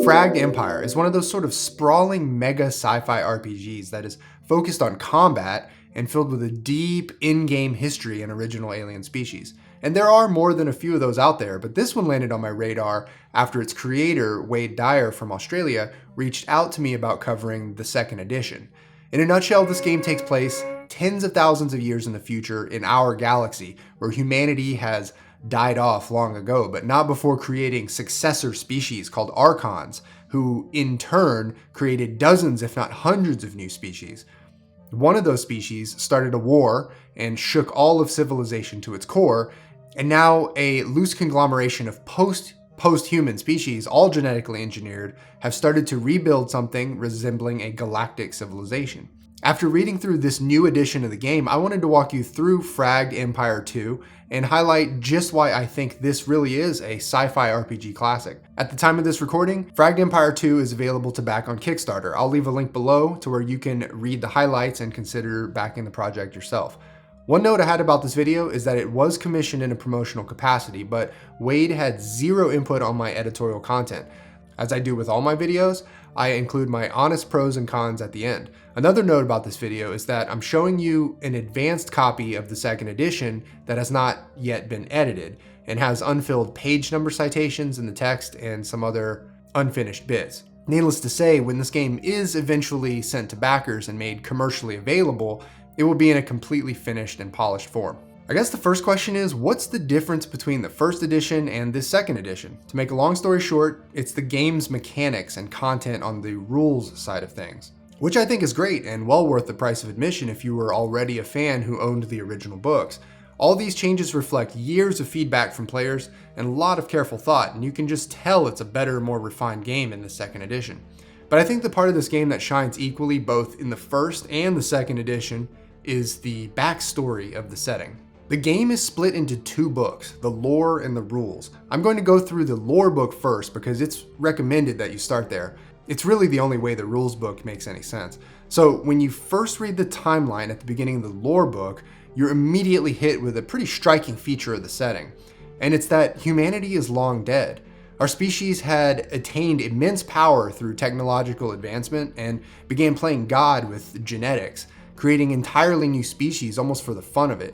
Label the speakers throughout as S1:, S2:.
S1: Fragged Empire is one of those sort of sprawling mega sci-fi RPGs that is focused on combat and filled with a deep in-game history and original alien species. And there are more than a few of those out there, but this one landed on my radar after its creator, Wade Dyer from Australia, reached out to me about covering the second edition. In a nutshell, this game takes place tens of thousands of years in the future in our galaxy, where humanity has died off long ago, but not before creating successor species called Archons, who in turn created dozens, if not hundreds, of new species. One of those species started a war and shook all of civilization to its core, and now a loose conglomeration of post-human species, all genetically engineered, have started to rebuild something resembling a galactic civilization. After reading through this new edition of the game, I wanted to walk you through Fragged Empire 2 and highlight just why I think this really is a sci-fi RPG classic. At the time of this recording, Fragged Empire 2 is available to back on Kickstarter. I'll leave a link below to where you can read the highlights and consider backing the project yourself. One note I had about this video is that it was commissioned in a promotional capacity, but Wade had zero input on my editorial content. As I do with all my videos, I include my honest pros and cons at the end. Another note about this video is that I'm showing you an advanced copy of the second edition that has not yet been edited and has unfilled page number citations in the text and some other unfinished bits. Needless to say, when this game is eventually sent to backers and made commercially available, it will be in a completely finished and polished form. I guess the first question is, what's the difference between the first edition and this second edition? To make a long story short, it's the game's mechanics and content on the rules side of things, which I think is great and well worth the price of admission if you were already a fan who owned the original books. All these changes reflect years of feedback from players and a lot of careful thought, and you can just tell it's a better, more refined game in the second edition. But I think the part of this game that shines equally both in the first and the second edition is the backstory of the setting. The game is split into two books, the lore and the rules. I'm going to go through the lore book first because it's recommended that you start there. It's really the only way the rules book makes any sense. So when you first read the timeline at the beginning of the lore book, you're immediately hit with a pretty striking feature of the setting. And it's that humanity is long dead. Our species had attained immense power through technological advancement and began playing God with genetics, creating entirely new species almost for the fun of it.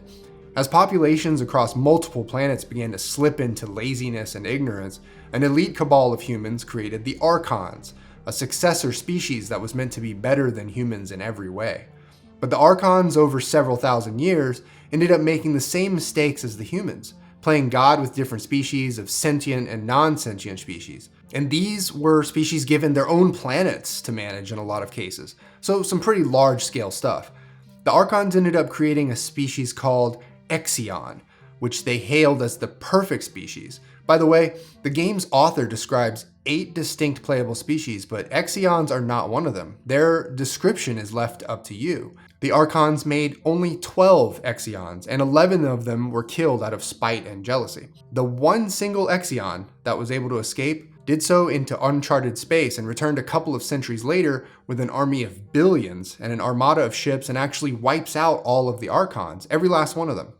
S1: As populations across multiple planets began to slip into laziness and ignorance, an elite cabal of humans created the Archons, a successor species that was meant to be better than humans in every way. But the Archons, over several thousand years, ended up making the same mistakes as the humans, playing God with different species of sentient and non-sentient species. And these were species given their own planets to manage in a lot of cases, so some pretty large-scale stuff. The Archons ended up creating a species called Exion, which they hailed as the perfect species. By the way, the game's author describes 8 distinct playable species, but Exions are not one of them. Their description is left up to you. The Archons made only 12 Exions, and 11 of them were killed out of spite and jealousy. The one single Exion that was able to escape did so into uncharted space and returned a couple of centuries later with an army of billions and an armada of ships and actually wipes out all of the Archons, every last one of them.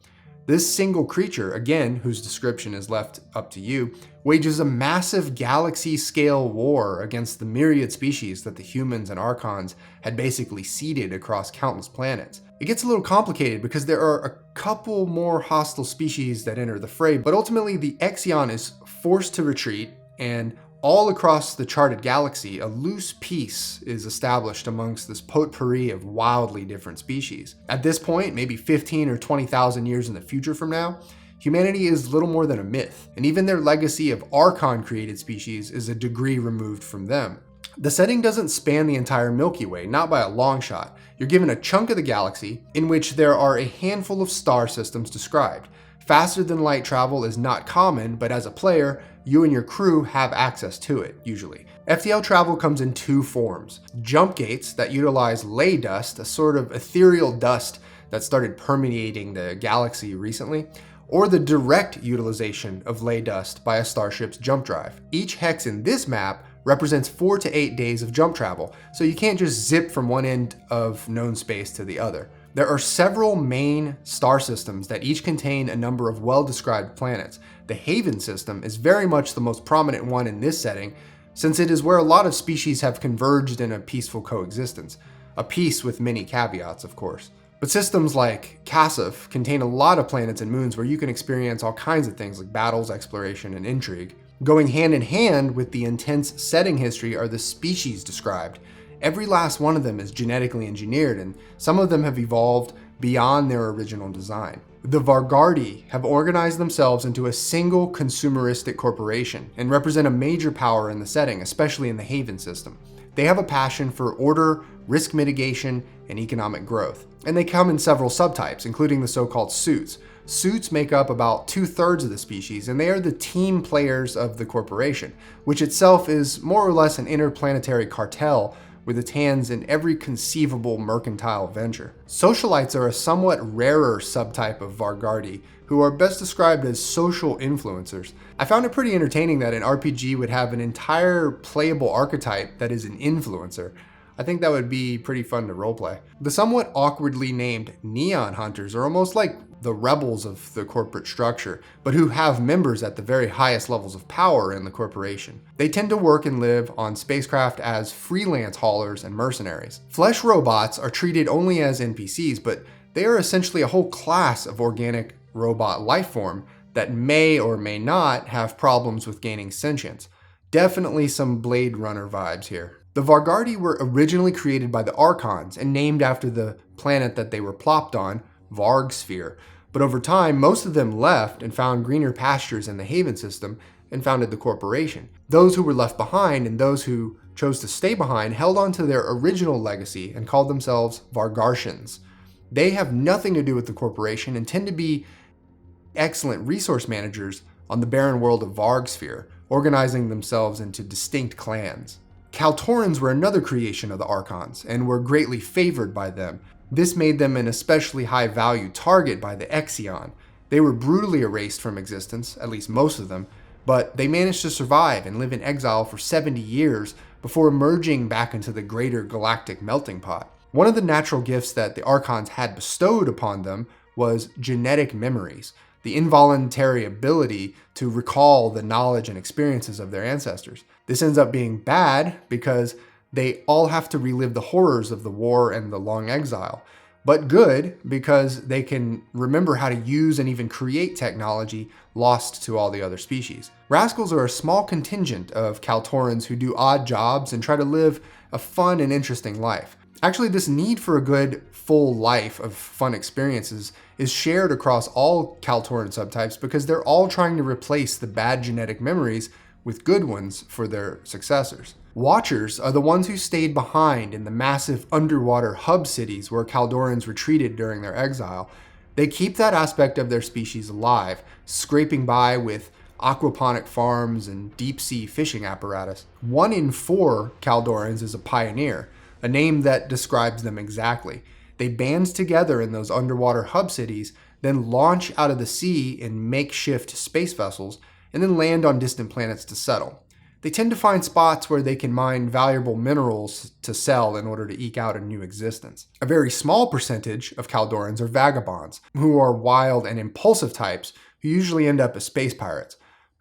S1: This single creature, again, whose description is left up to you, wages a massive galaxy-scale war against the myriad species that the humans and Archons had basically seeded across countless planets. It gets a little complicated because there are a couple more hostile species that enter the fray, but ultimately the Exion is forced to retreat, and all across the charted galaxy, a loose peace is established amongst this potpourri of wildly different species. At this point, maybe 15 or 20,000 years in the future from now, humanity is little more than a myth, and even their legacy of Archon-created species is a degree removed from them. The setting doesn't span the entire Milky Way, not by a long shot. You're given a chunk of the galaxy in which there are a handful of star systems described. Faster than light travel is not common, but as a player, you and your crew have access to it, usually. FTL travel comes in two forms. Jump gates that utilize ley dust, a sort of ethereal dust that started permeating the galaxy recently, or the direct utilization of ley dust by a starship's jump drive. Each hex in this map represents 4 to 8 days of jump travel, so you can't just zip from one end of known space to the other. There are several main star systems that each contain a number of well-described planets. The Haven system is very much the most prominent one in this setting, since it is where a lot of species have converged in a peaceful coexistence. A peace with many caveats, of course. But systems like Kasif contain a lot of planets and moons where you can experience all kinds of things like battles, exploration, and intrigue. Going hand in hand with the intense setting history are the species described. Every last one of them is genetically engineered, and some of them have evolved beyond their original design. The Vargardi have organized themselves into a single consumeristic corporation and represent a major power in the setting, especially in the Haven system. They have a passion for order, risk mitigation, and economic growth. And they come in several subtypes, including the so-called suits. Suits make up about 2/3 of the species, and they are the team players of the corporation, which itself is more or less an interplanetary cartel with its hands in every conceivable mercantile venture. Socialites are a somewhat rarer subtype of Vargardi, who are best described as social influencers. I found it pretty entertaining that an RPG would have an entire playable archetype that is an influencer. I think that would be pretty fun to roleplay. The somewhat awkwardly named Neon Hunters are almost like the rebels of the corporate structure, but who have members at the very highest levels of power in the corporation. They tend to work and live on spacecraft as freelance haulers and mercenaries. Flesh robots are treated only as NPCs, but they are essentially a whole class of organic robot life form that may or may not have problems with gaining sentience. Definitely some Blade Runner vibes here. The Vargardi were originally created by the Archons and named after the planet that they were plopped on, Varg Sphere. But over time, most of them left and found greener pastures in the Haven system and founded the corporation. Those who were left behind and those who chose to stay behind held on to their original legacy and called themselves Vargartians. They have nothing to do with the corporation and tend to be excellent resource managers on the barren world of Varg Sphere, organizing themselves into distinct clans. Kaltorans were another creation of the Archons and were greatly favored by them. This made them an especially high-value target by the Exion. They were brutally erased from existence, at least most of them, but they managed to survive and live in exile for 70 years before emerging back into the greater galactic melting pot. One of the natural gifts that the Archons had bestowed upon them was genetic memories, the involuntary ability to recall the knowledge and experiences of their ancestors. This ends up being bad because they all have to relive the horrors of the war and the long exile, but good because they can remember how to use and even create technology lost to all the other species. Rascals are a small contingent of Kaltorans who do odd jobs and try to live a fun and interesting life. Actually, this need for a good, full life of fun experiences is shared across all Kaltoran subtypes because they're all trying to replace the bad genetic memories with good ones for their successors. Watchers are the ones who stayed behind in the massive underwater hub cities where Kaldorans retreated during their exile. They keep that aspect of their species alive, scraping by with aquaponic farms and deep-sea fishing apparatus. 1 in 4 Kaldorans is a pioneer, a name that describes them exactly. They band together in those underwater hub cities, then launch out of the sea in makeshift space vessels, and then land on distant planets to settle. They tend to find spots where they can mine valuable minerals to sell in order to eke out a new existence. A very small percentage of Kaldorans are vagabonds, who are wild and impulsive types who usually end up as space pirates.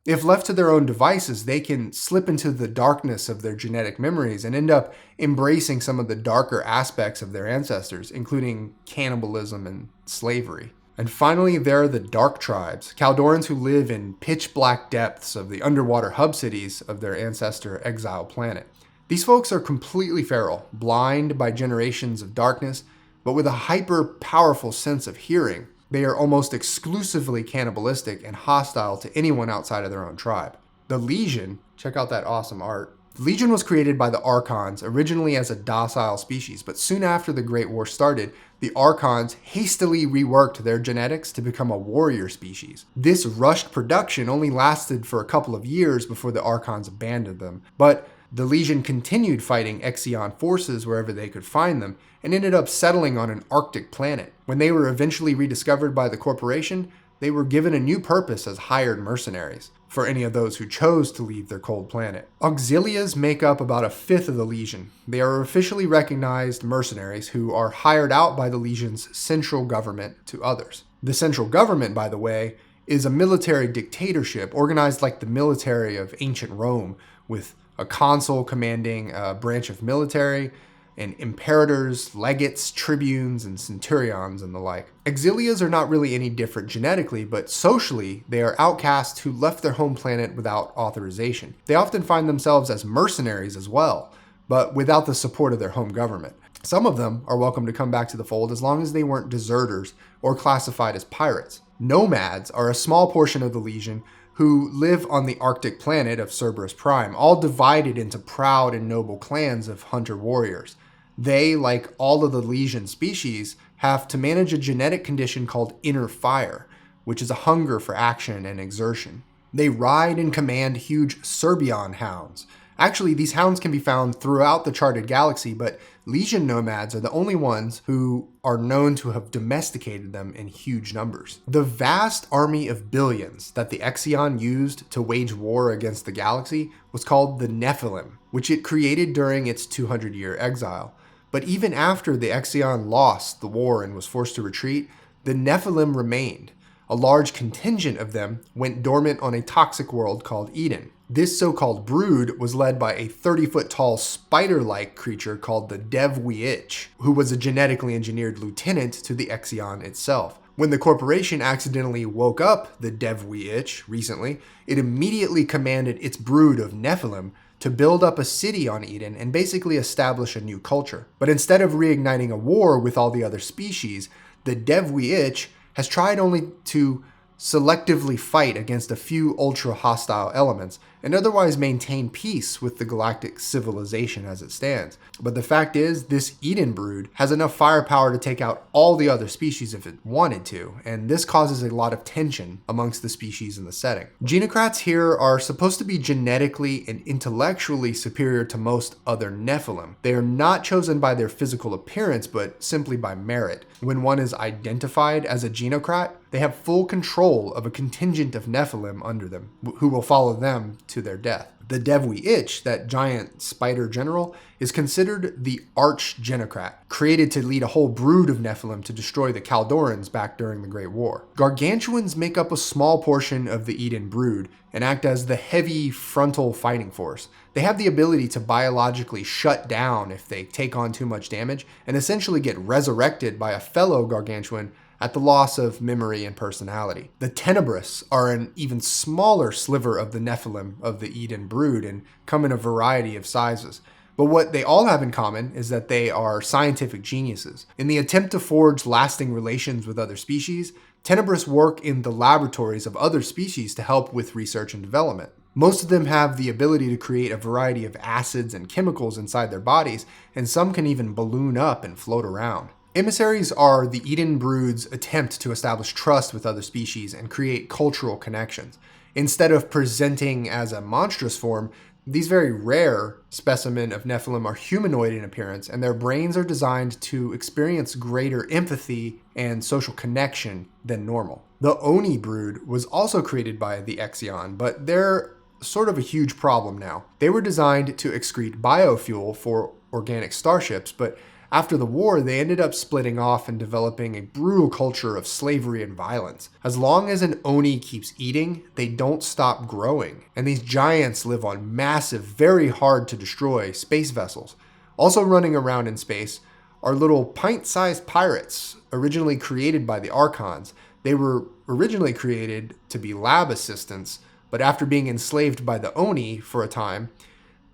S1: If left to their own devices, they can slip into the darkness of their genetic memories and end up embracing some of the darker aspects of their ancestors, including cannibalism and slavery. And finally, there are the Dark Tribes, Kaldorans who live in pitch-black depths of the underwater hub cities of their ancestor exile planet. These folks are completely feral, blind by generations of darkness, but with a hyper-powerful sense of hearing. They are almost exclusively cannibalistic and hostile to anyone outside of their own tribe. The Legion, check out that awesome art. The Legion was created by the Archons originally as a docile species, but soon after the Great War started, the Archons hastily reworked their genetics to become a warrior species. This rushed production only lasted for a couple of years before the Archons abandoned them, but the Legion continued fighting Exion forces wherever they could find them, and ended up settling on an Arctic planet. When they were eventually rediscovered by the corporation, they were given a new purpose as hired mercenaries, for any of those who chose to leave their cold planet. Auxilias make up about 1/5 of the Legion. They are officially recognized mercenaries who are hired out by the Legion's central government to others. The central government, by the way, is a military dictatorship organized like the military of ancient Rome, with a consul commanding a branch of military, and imperators, legates, tribunes, and centurions, and the like. Exilias are not really any different genetically, but socially, they are outcasts who left their home planet without authorization. They often find themselves as mercenaries as well, but without the support of their home government. Some of them are welcome to come back to the fold as long as they weren't deserters or classified as pirates. Nomads are a small portion of the Legion who live on the Arctic planet of Cerberus Prime, all divided into proud and noble clans of hunter-warriors. They, like all of the Legion species, have to manage a genetic condition called inner fire, which is a hunger for action and exertion. They ride and command huge Serbion hounds. Actually, these hounds can be found throughout the charted galaxy, but Legion nomads are the only ones who are known to have domesticated them in huge numbers. The vast army of billions that the Exion used to wage war against the galaxy was called the Nephilim, which it created during its 200-year exile. But even after the Exion lost the war and was forced to retreat, the Nephilim remained. A large contingent of them went dormant on a toxic world called Eden. This so-called brood was led by a 30-foot-tall spider-like creature called the Dev-Wiich, who was a genetically engineered lieutenant to the Exion itself. When the corporation accidentally woke up the Dev-Wiich recently, it immediately commanded its brood of Nephilim to build up a city on Eden and basically establish a new culture. But instead of reigniting a war with all the other species, the Dev-Wiich has tried only to selectively fight against a few ultra-hostile elements and otherwise maintain peace with the galactic civilization as it stands. But the fact is, this Eden brood has enough firepower to take out all the other species if it wanted to, and this causes a lot of tension amongst the species in the setting. Genocrats here are supposed to be genetically and intellectually superior to most other Nephilim. They are not chosen by their physical appearance, but simply by merit. When one is identified as a genocrat, they have full control of a contingent of Nephilim under them, who will follow them to their death. The Dev-Wiich, that giant spider general, is considered the arch-genocrat, created to lead a whole brood of Nephilim to destroy the Kaldorans back during the Great War. Gargantuans make up a small portion of the Eden brood and act as the heavy frontal fighting force. They have the ability to biologically shut down if they take on too much damage and essentially get resurrected by a fellow Gargantuan at the loss of memory and personality. The Tenebris are an even smaller sliver of the Nephilim of the Eden brood and come in a variety of sizes. But what they all have in common is that they are scientific geniuses. In the attempt to forge lasting relations with other species, Tenebris work in the laboratories of other species to help with research and development. Most of them have the ability to create a variety of acids and chemicals inside their bodies, and some can even balloon up and float around. Emissaries are the Eden brood's attempt to establish trust with other species and create cultural connections. Instead of presenting as a monstrous form, these very rare specimens of Nephilim are humanoid in appearance, and their brains are designed to experience greater empathy and social connection than normal. The Oni brood was also created by the Exion, but they're sort of a huge problem now. They were designed to excrete biofuel for organic starships, but after the war, they ended up splitting off and developing a brutal culture of slavery and violence. As long as an Oni keeps eating, they don't stop growing. And these giants live on massive, very hard to destroy space vessels. Also running around in space are little pint-sized pirates, originally created by the Archons. They were originally created to be lab assistants, but after being enslaved by the Oni for a time,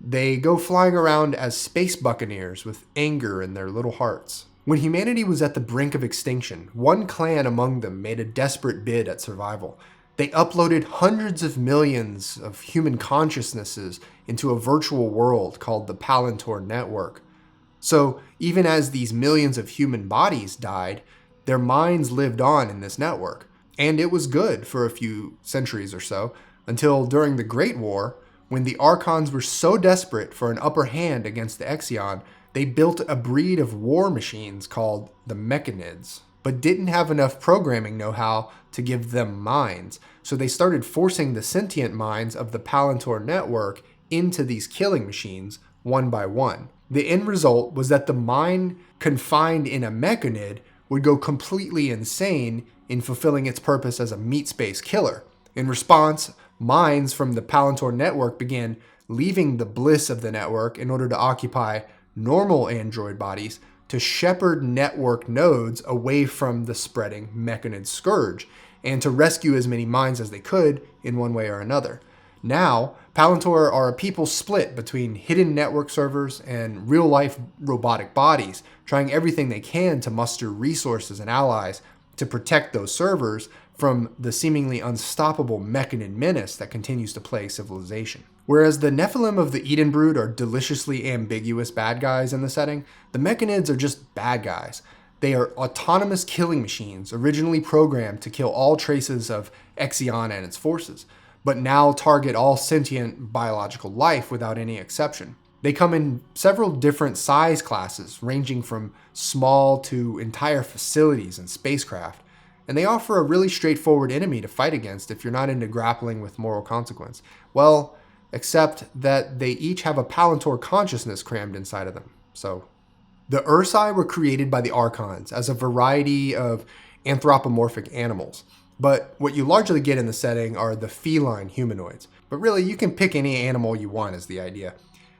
S1: they go flying around as space buccaneers with anger in their little hearts. When humanity was at the brink of extinction, one clan among them made a desperate bid at survival. They uploaded hundreds of millions of human consciousnesses into a virtual world called the Palantor Network. So even as these millions of human bodies died, their minds lived on in this network. And it was good for a few centuries or so, until during the Great War, when the Archons were so desperate for an upper hand against the Exion, they built a breed of war machines called the Mechanids, but didn't have enough programming know-how to give them minds, so they started forcing the sentient minds of the Palantor network into these killing machines one by one. The end result was that the mind confined in a Mechanid would go completely insane in fulfilling its purpose as a meat space killer. In response, minds from the Palantor network began leaving the bliss of the network in order to occupy normal android bodies to shepherd network nodes away from the spreading Mechanid scourge, and to rescue as many minds as they could in one way or another. Now, Palantir are a people split between hidden network servers and real-life robotic bodies, trying everything they can to muster resources and allies to protect those servers from the seemingly unstoppable Mechanid menace that continues to plague civilization. Whereas the Nephilim of the Eden Brood are deliciously ambiguous bad guys in the setting, the Mechanids are just bad guys. They are autonomous killing machines, originally programmed to kill all traces of Exion and its forces, but now target all sentient biological life without any exception. They come in several different size classes, ranging from small to entire facilities and spacecraft, and they offer a really straightforward enemy to fight against if you're not into grappling with moral consequence. Well, except that they each have a Palantir consciousness crammed inside of them. So, the Ursi were created by the Archons as a variety of anthropomorphic animals, but what you largely get in the setting are the feline humanoids. But really, you can pick any animal you want is the idea.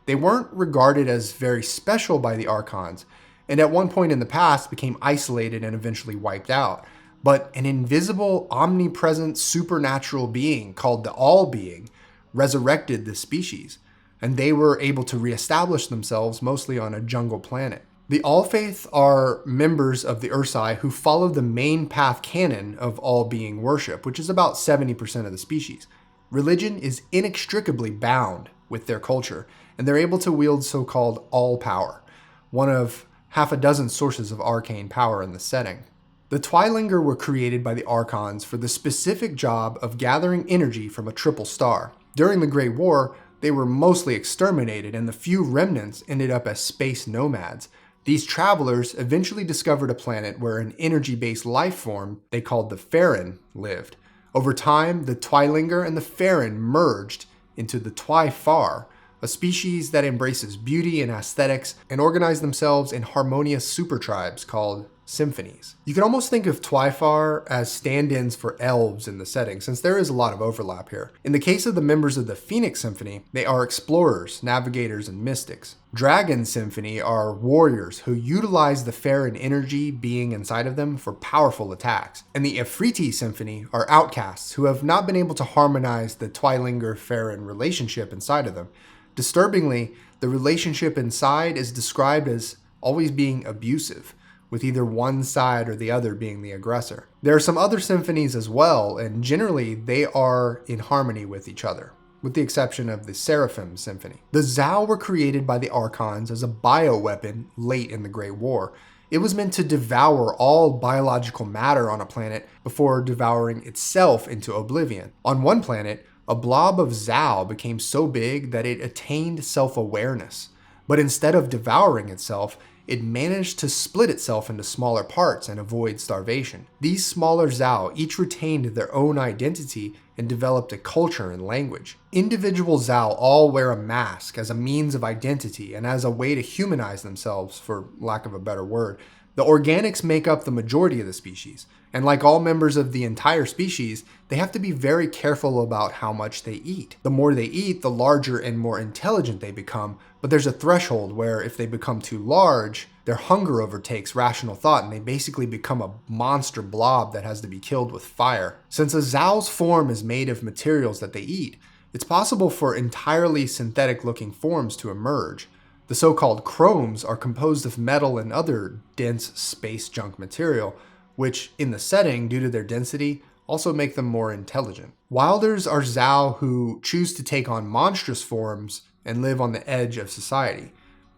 S1: They weren't regarded as very special by the Archons, and at one point in the past became isolated and eventually wiped out. But an invisible, omnipresent, supernatural being called the All-Being resurrected this species, and they were able to reestablish themselves mostly on a jungle planet. The All-Faith are members of the Ursi who follow the main path canon of All-Being worship, which is about 70% of the species. Religion is inextricably bound with their culture, and they're able to wield so-called All-Power, one of half a dozen sources of arcane power in the setting. The Twylinger were created by the Archons for the specific job of gathering energy from a triple star. During the Great War, they were mostly exterminated, and the few remnants ended up as space nomads. These travelers eventually discovered a planet where an energy-based life form they called the Farron lived. Over time, the Twylinger and the Farron merged into the Twyfar, a species that embraces beauty and aesthetics and organize themselves in harmonious supertribes called symphonies. You can almost think of Twyfar as stand-ins for elves in the setting, since there is a lot of overlap here. In the case of the members of the Phoenix Symphony, they are explorers, navigators, and mystics. Dragon Symphony are warriors who utilize the Farron energy being inside of them for powerful attacks. And the Ifriti Symphony are outcasts who have not been able to harmonize the Twylinger-Farron relationship inside of them. Disturbingly, the relationship inside is described as always being abusive, with either one side or the other being the aggressor. There are some other symphonies as well, and generally they are in harmony with each other, with the exception of the Seraphim Symphony. The Zhao were created by the Archons as a bioweapon late in the Great War. It was meant to devour all biological matter on a planet before devouring itself into oblivion. On one planet, a blob of Zhao became so big that it attained self-awareness, but instead of devouring itself, it managed to split itself into smaller parts and avoid starvation. These smaller Zhao each retained their own identity and developed a culture and language. Individual Zhao all wear a mask as a means of identity and as a way to humanize themselves, for lack of a better word. The organics make up the majority of the species, and like all members of the entire species, they have to be very careful about how much they eat. The more they eat, the larger and more intelligent they become, but there's a threshold where if they become too large, their hunger overtakes rational thought and they basically become a monster blob that has to be killed with fire. Since a Zhao's form is made of materials that they eat, it's possible for entirely synthetic-looking forms to emerge. The so-called chromes are composed of metal and other dense space junk material, which, in the setting, due to their density, also make them more intelligent. Wilders are Zhao who choose to take on monstrous forms and live on the edge of society.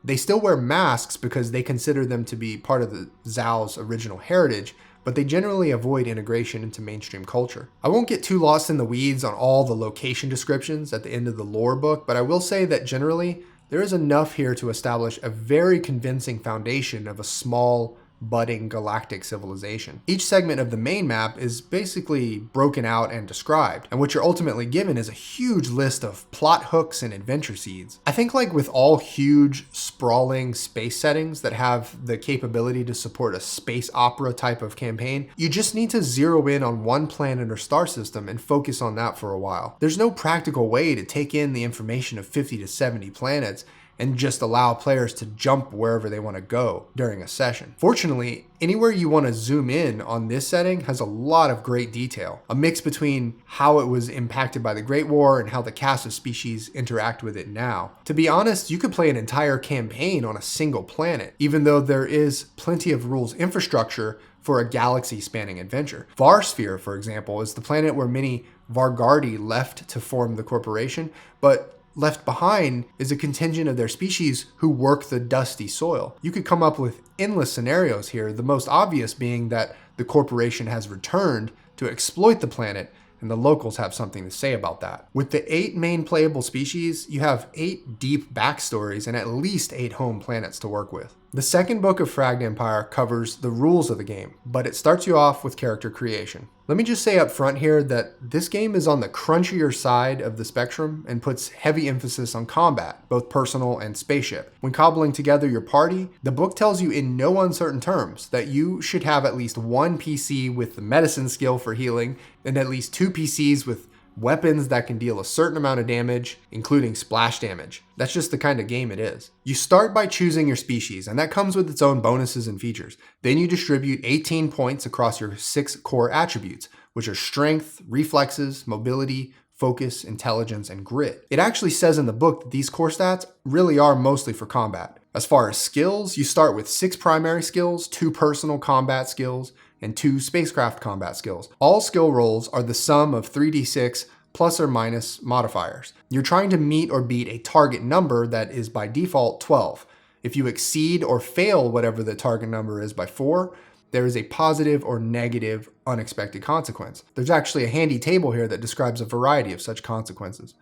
S1: They still wear masks because they consider them to be part of the Zhao's original heritage, but they generally avoid integration into mainstream culture. I won't get too lost in the weeds on all the location descriptions at the end of the lore book, but I will say that generally, there is enough here to establish a very convincing foundation of a small, budding galactic civilization. Each segment of the main map is basically broken out and described, and what you're ultimately given is a huge list of plot hooks and adventure seeds. I think like with all huge, sprawling space settings that have the capability to support a space opera type of campaign, you just need to zero in on one planet or star system and focus on that for a while. There's no practical way to take in the information of 50 to 70 planets and just allow players to jump wherever they want to go during a session. Fortunately, anywhere you want to zoom in on this setting has a lot of great detail, a mix between how it was impacted by the Great War and how the cast of species interact with it now. To be honest, you could play an entire campaign on a single planet, even though there is plenty of rules infrastructure for a galaxy-spanning adventure. Varsphere, for example, is the planet where many Vargardi left to form the corporation, but left behind is a contingent of their species who work the dusty soil. You could come up with endless scenarios here, the most obvious being that the corporation has returned to exploit the planet, and the locals have something to say about that. With the 8 main playable species, you have 8 deep backstories and at least 8 home planets to work with. The second book of Fragged Empire covers the rules of the game, but it starts you off with character creation. Let me just say up front here that this game is on the crunchier side of the spectrum and puts heavy emphasis on combat, both personal and spaceship. When cobbling together your party, the book tells you in no uncertain terms that you should have at least 1 PC with the medicine skill for healing, and at least 2 PCs with weapons that can deal a certain amount of damage, including splash damage. That's just the kind of game it is. You start by choosing your species, and that comes with its own bonuses and features. Then you distribute 18 points across your 6 core attributes, which are strength, reflexes, mobility, focus, intelligence, and grit. It actually says in the book that these core stats really are mostly for combat. As far as skills, you start with 6 primary skills, 2 personal combat skills, and 2 spacecraft combat skills. All skill rolls are the sum of 3d6 plus or minus modifiers. You're trying to meet or beat a target number that is by default 12. If you exceed or fail whatever the target number is by 4, there is a positive or negative unexpected consequence. There's actually a handy table here that describes a variety of such consequences.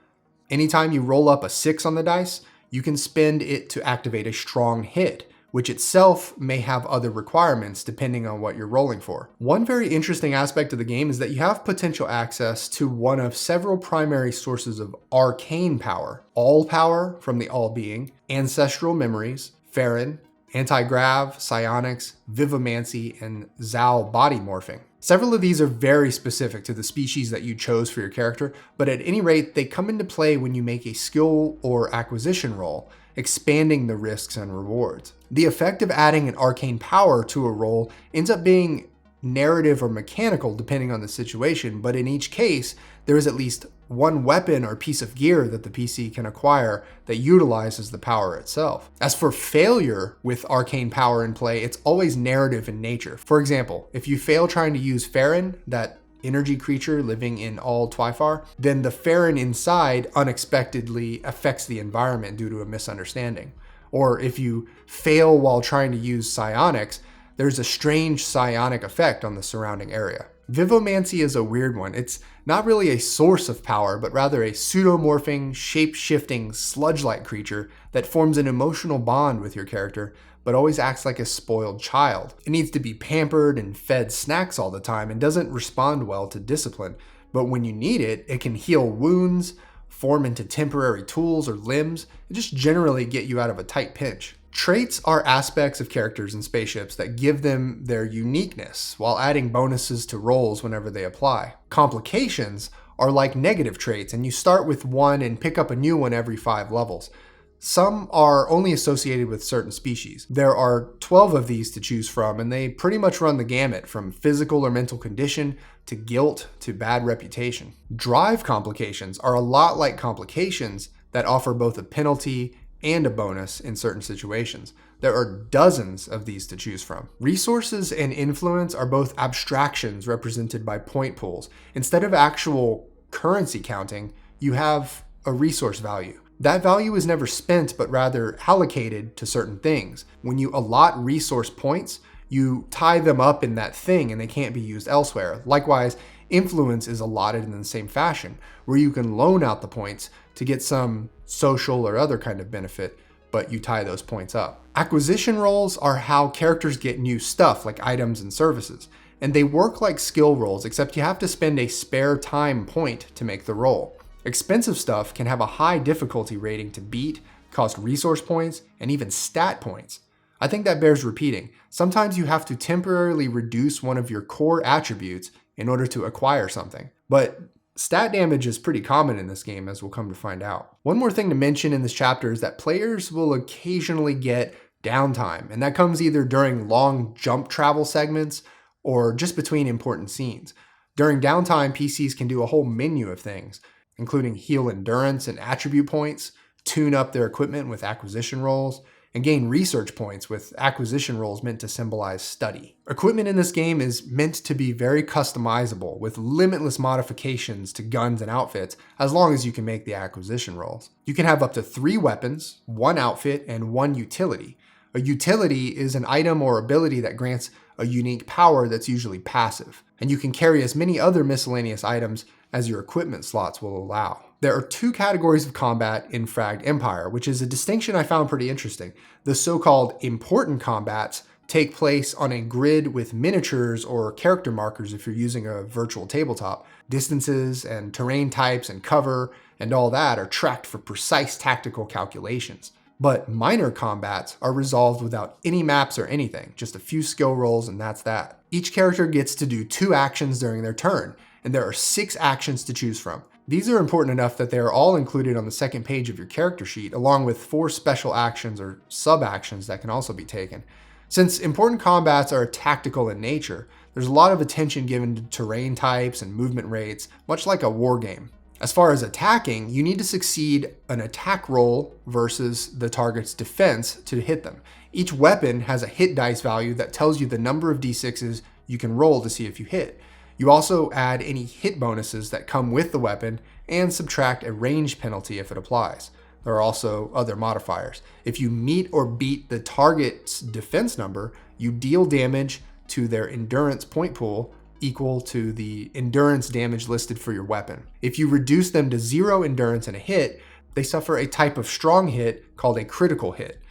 S1: Anytime you roll up a 6 on the dice, you can spend it to activate a strong hit, which itself may have other requirements depending on what you're rolling for. One very interesting aspect of the game is that you have potential access to one of several primary sources of arcane power. All power from the All-Being, ancestral memories, Farron, anti-grav, psionics, vivomancy, and Zao body morphing. Several of these are very specific to the species that you chose for your character, but at any rate, they come into play when you make a skill or acquisition roll, expanding the risks and rewards. The effect of adding an arcane power to a roll ends up being narrative or mechanical depending on the situation, but in each case, there is at least one weapon or piece of gear that the PC can acquire that utilizes the power itself. As for failure with arcane power in play, it's always narrative in nature. For example, if you fail trying to use Farron, that energy creature living in all Twyfar, then the Farron inside unexpectedly affects the environment due to a misunderstanding. Or if you fail while trying to use psionics, there's a strange psionic effect on the surrounding area. Vivomancy is a weird one. It's not really a source of power, but rather a pseudomorphing, shape-shifting, sludge-like creature that forms an emotional bond with your character, but always acts like a spoiled child. It needs to be pampered and fed snacks all the time and doesn't respond well to discipline. But when you need it, it can heal wounds, form into temporary tools or limbs, and just generally get you out of a tight pinch. Traits are aspects of characters and spaceships that give them their uniqueness while adding bonuses to rolls whenever they apply. Complications are like negative traits, and you start with one and pick up a new one every 5 levels. Some are only associated with certain species. There are 12 of these to choose from, and they pretty much run the gamut from physical or mental condition to guilt to bad reputation. Drive complications are a lot like complications that offer both a penalty and a bonus in certain situations. There are dozens of these to choose from. Resources and influence are both abstractions represented by point pools. Instead of actual currency counting, you have a resource value. That value is never spent, but rather allocated to certain things. When you allot resource points, you tie them up in that thing and they can't be used elsewhere. Likewise, influence is allotted in the same fashion, where you can loan out the points to get some social or other kind of benefit, but you tie those points up. Acquisition rolls are how characters get new stuff like items and services, and they work like skill rolls, except you have to spend a spare time point to make the roll. Expensive stuff can have a high difficulty rating to beat, cost resource points, and even stat points. I think that bears repeating. Sometimes you have to temporarily reduce one of your core attributes in order to acquire something. But stat damage is pretty common in this game, as we'll come to find out. One more thing to mention in this chapter is that players will occasionally get downtime, and that comes either during long jump travel segments or just between important scenes. During downtime, PCs can do a whole menu of things, including heal endurance and attribute points, tune up their equipment with acquisition rolls, and gain research points with acquisition rolls meant to symbolize study. Equipment in this game is meant to be very customizable with limitless modifications to guns and outfits as long as you can make the acquisition rolls. You can have up to 3 weapons, 1 outfit, and 1 utility. A utility is an item or ability that grants a unique power that's usually passive, and you can carry as many other miscellaneous items as your equipment slots will allow. There are 2 categories of combat in Fragged Empire, which is a distinction I found pretty interesting. The so-called important combats take place on a grid with miniatures or character markers if you're using a virtual tabletop. Distances and terrain types and cover and all that are tracked for precise tactical calculations. But minor combats are resolved without any maps or anything, just a few skill rolls and that's that. Each character gets to do 2 actions during their turn, and there are 6 actions to choose from. These are important enough that they are all included on the second page of your character sheet, along with 4 special actions or sub-actions that can also be taken. Since important combats are tactical in nature, there's a lot of attention given to terrain types and movement rates, much like a war game. As far as attacking, you need to succeed an attack roll versus the target's defense to hit them. Each weapon has a hit dice value that tells you the number of d6s you can roll to see if you hit. You also add any hit bonuses that come with the weapon and subtract a range penalty if it applies. There are also other modifiers. If you meet or beat the target's defense number, you deal damage to their endurance point pool equal to the endurance damage listed for your weapon. If you reduce them to 0 endurance in a hit, they suffer a type of strong hit called a critical hit.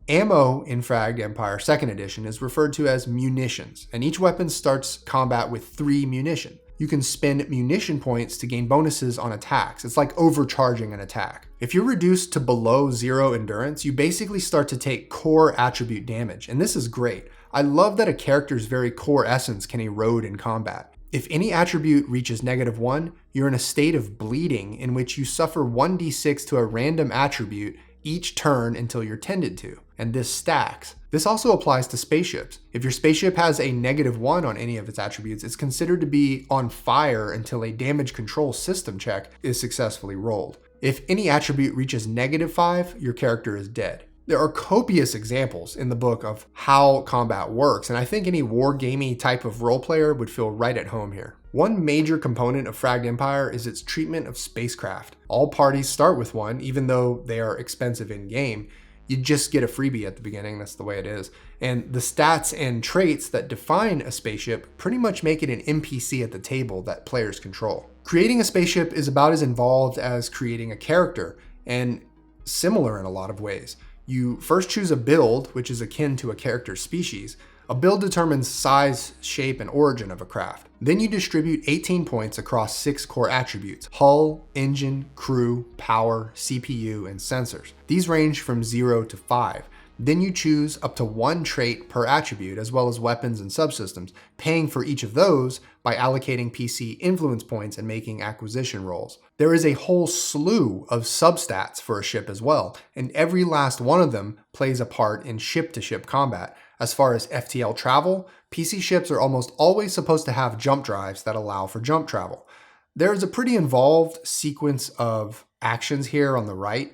S1: Ammo in Fragged Empire 2nd edition is referred to as munitions, and each weapon starts combat with 3 munition. You can spend munition points to gain bonuses on attacks. It's like overcharging an attack. If you're reduced to below 0 endurance, you basically start to take core attribute damage, and this is great. I love that a character's very core essence can erode in combat. If any attribute reaches -1, you're in a state of bleeding in which you suffer 1d6 to a random attribute each turn until you're tended to, and this stacks. This also applies to spaceships. If your spaceship has a -1 on any of its attributes, it's considered to be on fire until a damage control system check is successfully rolled. If any attribute reaches -5, your character is dead. There are copious examples in the book of how combat works, and I think any wargamey type of role player would feel right at home here. One major component of Fragged Empire is its treatment of spacecraft. All parties start with one, even though they are expensive in-game. You just get a freebie at the beginning, that's the way it is. And the stats and traits that define a spaceship pretty much make it an NPC at the table that players control. Creating a spaceship is about as involved as creating a character, and similar in a lot of ways. You first choose a build, which is akin to a character's species. A build determines size, shape, and origin of a craft. Then you distribute 18 points across 6 core attributes: hull, engine, crew, power, CPU, and sensors. These range from 0 to 5. Then you choose up to 1 trait per attribute, as well as weapons and subsystems, paying for each of those by allocating PC influence points and making acquisition rolls. There is a whole slew of substats for a ship as well, and every last one of them plays a part in ship-to-ship combat. As far as FTL travel, PC ships are almost always supposed to have jump drives that allow for jump travel. There is a pretty involved sequence of actions here on the right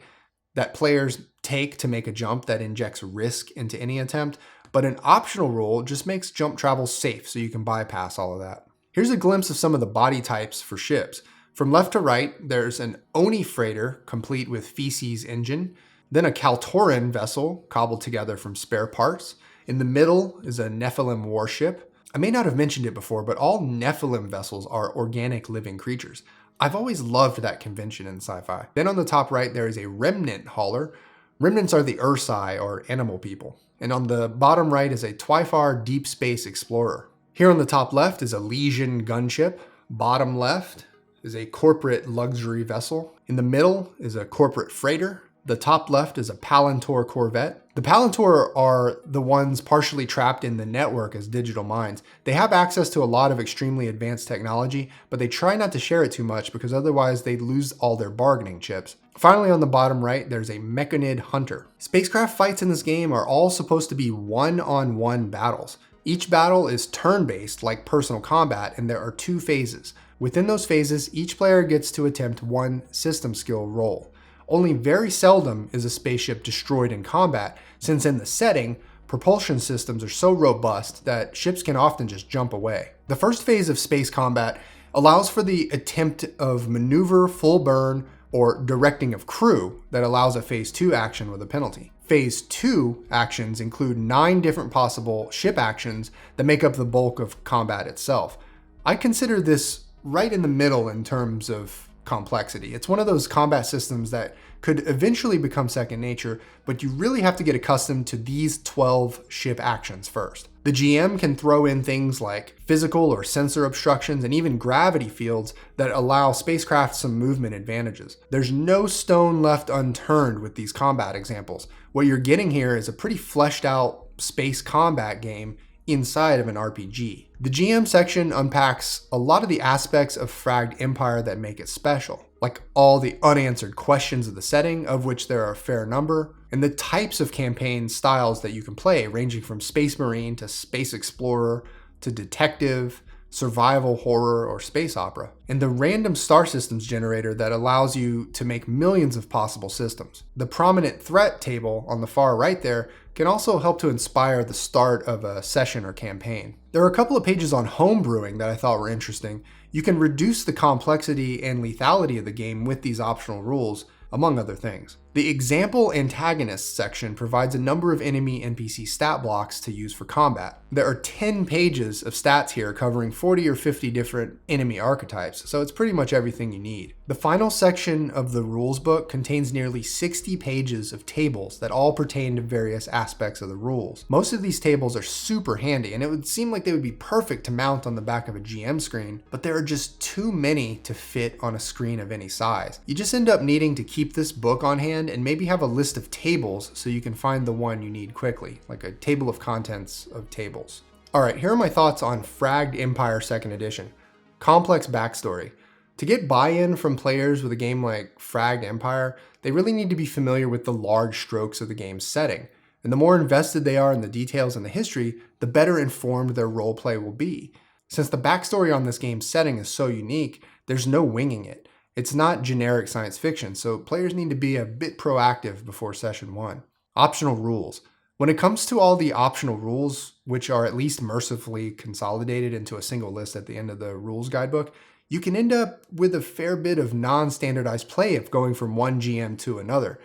S1: that players take to make a jump that injects risk into any attempt, but an optional rule just makes jump travel safe so you can bypass all of that. Here's a glimpse of some of the body types for ships. From left to right, there's an Oni freighter complete with feces engine, then a Kaltoran vessel cobbled together from spare parts. In the middle is a Nephilim warship. I may not have mentioned it before, but all Nephilim vessels are organic living creatures. I've always loved that convention in sci-fi. Then on the top right, there is a Remnant hauler. Remnants are the Ursai, or animal people. And on the bottom right is a Twifar deep space explorer. Here on the top left is a Legion gunship. Bottom left is a corporate luxury vessel. In the middle is a corporate freighter. The top left is a Palantir Corvette. The Palantir are the ones partially trapped in the network as digital mines. They have access to a lot of extremely advanced technology, but they try not to share it too much because otherwise they'd lose all their bargaining chips. Finally, on the bottom right, there's a Mechanid Hunter. Spacecraft fights in this game are all supposed to be one-on-one battles. Each battle is turn-based like personal combat, and there are 2 phases. Within those phases, each player gets to attempt one system skill roll. Only very seldom is a spaceship destroyed in combat, since in the setting, propulsion systems are so robust that ships can often just jump away. The first phase of space combat allows for the attempt of maneuver, full burn, or directing of crew that allows a phase 2 action with a penalty. Phase 2 actions include 9 different possible ship actions that make up the bulk of combat itself. I consider this right in the middle in terms of complexity. It's one of those combat systems that could eventually become second nature, but you really have to get accustomed to these 12 ship actions first. The GM can throw in things like physical or sensor obstructions and even gravity fields that allow spacecraft some movement advantages. There's no stone left unturned with these combat examples. What you're getting here is a pretty fleshed out space combat game inside of an RPG. The GM section unpacks a lot of the aspects of Fragged Empire that make it special, like all the unanswered questions of the setting, of which there are a fair number, and the types of campaign styles that you can play, ranging from Space Marine to Space Explorer to Detective, Survival Horror, or Space Opera, and the random star systems generator that allows you to make millions of possible systems. The prominent threat table on the far right there can also help to inspire the start of a session or campaign. There are a couple of pages on homebrewing that I thought were interesting. You can reduce the complexity and lethality of the game with these optional rules, among other things. The example Antagonists section provides a number of enemy NPC stat blocks to use for combat. There are 10 pages of stats here covering 40 or 50 different enemy archetypes, so it's pretty much everything you need. The final section of the rules book contains nearly 60 pages of tables that all pertain to various aspects of the rules. Most of these tables are super handy, and it would seem like they would be perfect to mount on the back of a GM screen, but there are just too many to fit on a screen of any size. You just end up needing to keep this book on hand and maybe have a list of tables so you can find the one you need quickly, like a table of contents of tables. Alright, here are my thoughts on Fragged Empire 2nd Edition. Complex backstory. To get buy-in from players with a game like Fragged Empire, they really need to be familiar with the large strokes of the game's setting. And the more invested they are in the details and the history, the better informed their roleplay will be. Since the backstory on this game's setting is so unique, there's no winging it. It's not generic science fiction, so players need to be a bit proactive before session 1. Optional rules. When it comes to all the optional rules, which are at least mercifully consolidated into a single list at the end of the rules guidebook, you can end up with a fair bit of non-standardized play of going from one GM to another.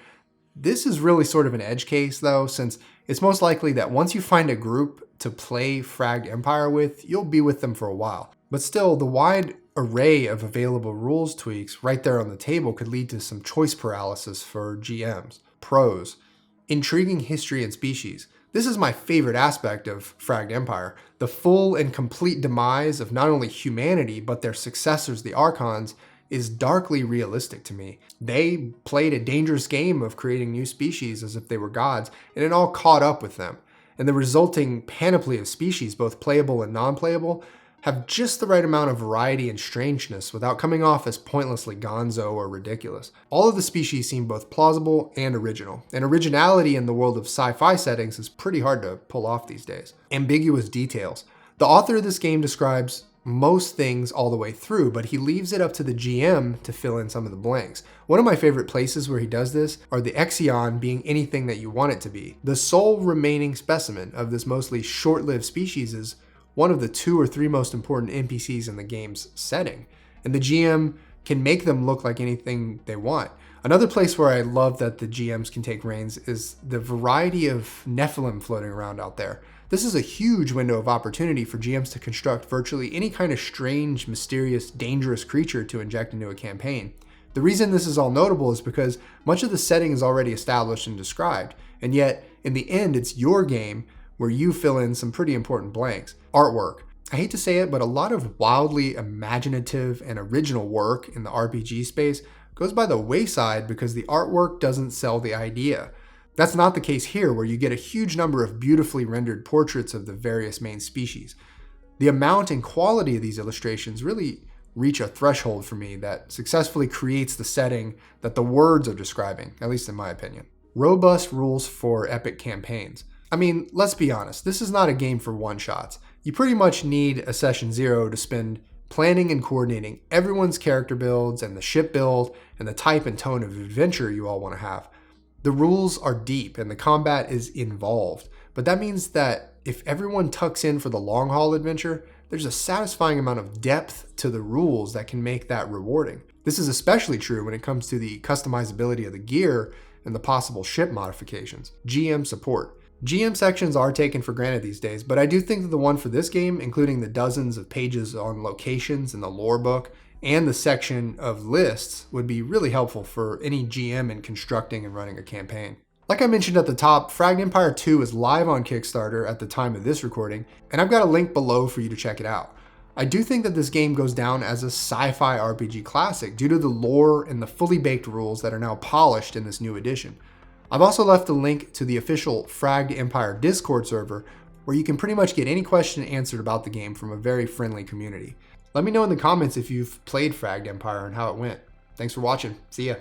S1: This is really sort of an edge case though, since it's most likely that once you find a group to play Fragged Empire with, you'll be with them for a while. But still, the wide array of available rules tweaks right there on the table could lead to some choice paralysis for GMs. Pros. Intriguing history and species. This is my favorite aspect of Fragged Empire. The full and complete demise of not only humanity, but their successors, the Archons, is darkly realistic to me. They played a dangerous game of creating new species as if they were gods, and it all caught up with them. And the resulting panoply of species, both playable and non-playable, have just the right amount of variety and strangeness without coming off as pointlessly gonzo or ridiculous. All of the species seem both plausible and original, and originality in the world of sci-fi settings is pretty hard to pull off these days. Ambiguous details. The author of this game describes most things all the way through, but he leaves it up to the GM to fill in some of the blanks. One of my favorite places where he does this are the Exion being anything that you want it to be. The sole remaining specimen of this mostly short-lived species is one of the 2 or 3 most important NPCs in the game's setting, and the GM can make them look like anything they want. Another place where I love that the GMs can take reins is the variety of Nephilim floating around out there. This is a huge window of opportunity for GMs to construct virtually any kind of strange, mysterious, dangerous creature to inject into a campaign. The reason this is all notable is because much of the setting is already established and described, and yet, in the end, it's your game where you fill in some pretty important blanks. Artwork. I hate to say it, but a lot of wildly imaginative and original work in the RPG space goes by the wayside because the artwork doesn't sell the idea. That's not the case here, where you get a huge number of beautifully rendered portraits of the various main species. The amount and quality of these illustrations really reach a threshold for me that successfully creates the setting that the words are describing, at least in my opinion. Robust rules for epic campaigns. I mean, let's be honest, this is not a game for one-shots. You pretty much need a session 0 to spend planning and coordinating everyone's character builds and the ship build and the type and tone of adventure you all want to have. The rules are deep and the combat is involved, but that means that if everyone tucks in for the long haul adventure, there's a satisfying amount of depth to the rules that can make that rewarding. This is especially true when it comes to the customizability of the gear and the possible ship modifications. GM support. GM sections are taken for granted these days, but I do think that the one for this game, including the dozens of pages on locations in the lore book and the section of lists, would be really helpful for any GM in constructing and running a campaign. Like I mentioned at the top, Fragged Empire 2 is live on Kickstarter at the time of this recording, and I've got a link below for you to check it out. I do think that this game goes down as a sci-fi RPG classic due to the lore and the fully baked rules that are now polished in this new edition. I've also left a link to the official Fragged Empire Discord server, where you can pretty much get any question answered about the game from a very friendly community. Let me know in the comments if you've played Fragged Empire and how it went. Thanks for watching. See ya.